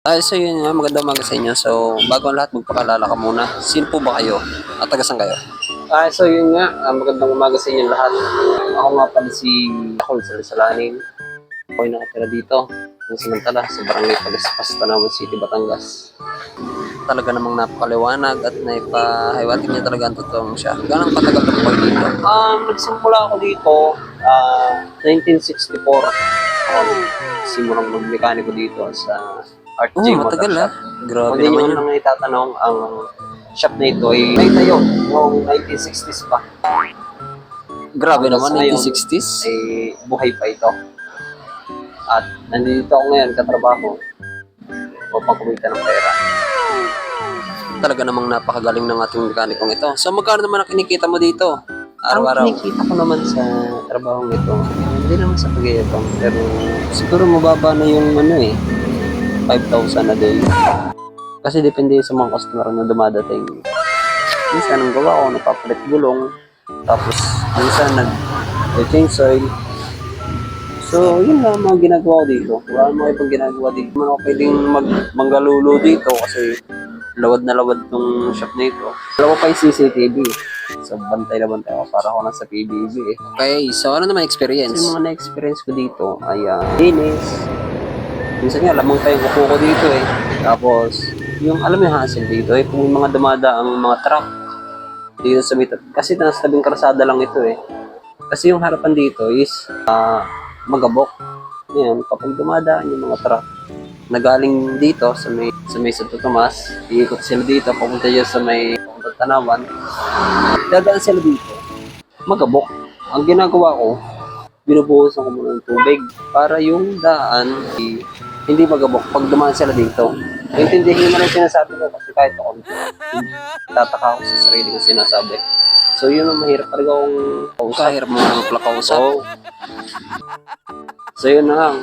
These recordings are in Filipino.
So yun nga, magandang umaga sa inyo. So, bago ang lahat, magpakilala ka muna. Sino po ba kayo? At taga saan kayo? So yun nga, magandang umaga sa inyo lahat. Ako nga pala si Akol Salanin. Ako'y nakatira dito, ng samantala, sa Barangay Pagaspas, Tanawan City, Batangas. Talaga namang napakaliwanag at naipahiwatig niya talaga ang totoong siya. Ganang katagal na po kayo dito? Nagsimula ako dito, 1964. Ako simulang magmekaniko dito sa RJ matagal Motor Shop. Grabe Kung di naman nyo yun. nang itatanong, ang shop na ito ay naitayo noong 1960s pa. Grabe naman, Ngayon, 1960s. ay buhay pa ito. At nandito ako ngayon katrabaho upang kumita ng pera. Talaga namang napakagaling ng ating mekanikong ito. So magkano naman ang kinikita mo dito? Araw-araw. Ang kinikita ko naman sa trabaho nito, hindi naman sa pag-iipang, pero siguro mababa na yung 5,000 a day. Kasi depende sa mga customer na dumadating. Minsan ang gawa ko, napapalit gulong, tapos minsan nag-change oil. So, yun lang mga ginagawa ko dito. Wala naman ibang ginagawa dito. Hindi man ako pwedeng manggalulo dito kasi lawad na lawad tong shop na ito. Wala ko pa yung CCTV. So, bantay na bantay ako para ako nasa PBB eh. Okay, so ano naman experience? Kasi yung mga na-experience ko dito ay linis. Minsan nga, lamang pa yung upo ko dito eh. Tapos, yung alam mo yung hassle dito eh, kung yung mga dumadaang mga truck dito sa mitat. Kasi nasa tabing karsada lang ito eh. Kasi yung harapan dito is magabok. Ngayon, kapag dumadaan yung mga truck na galing dito sa may Santo Tomas, iikot sila dito, papunta dyan sa may Tanawan, dadaan sila dito, magabok. Ang ginagawa ko, binubuhusan ko muna ng tubig para yung daan hindi magabok pag dumaan sila dito. Intindihin mo na yung sinasabi ko kasi kahit ako tataka ako sa sarili kong sinasabi. So yun ang mahirap talaga akong kausap. Kahirap mo ng plakausap. So yun na lang.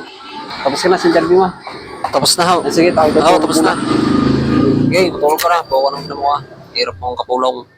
Tapos ka na sa interview mo. Tapos na ho. Sige, tawag Oo, tapos na. Okay, tulog ka na. Bawa ka naman na mo. Hirap mong kapulong.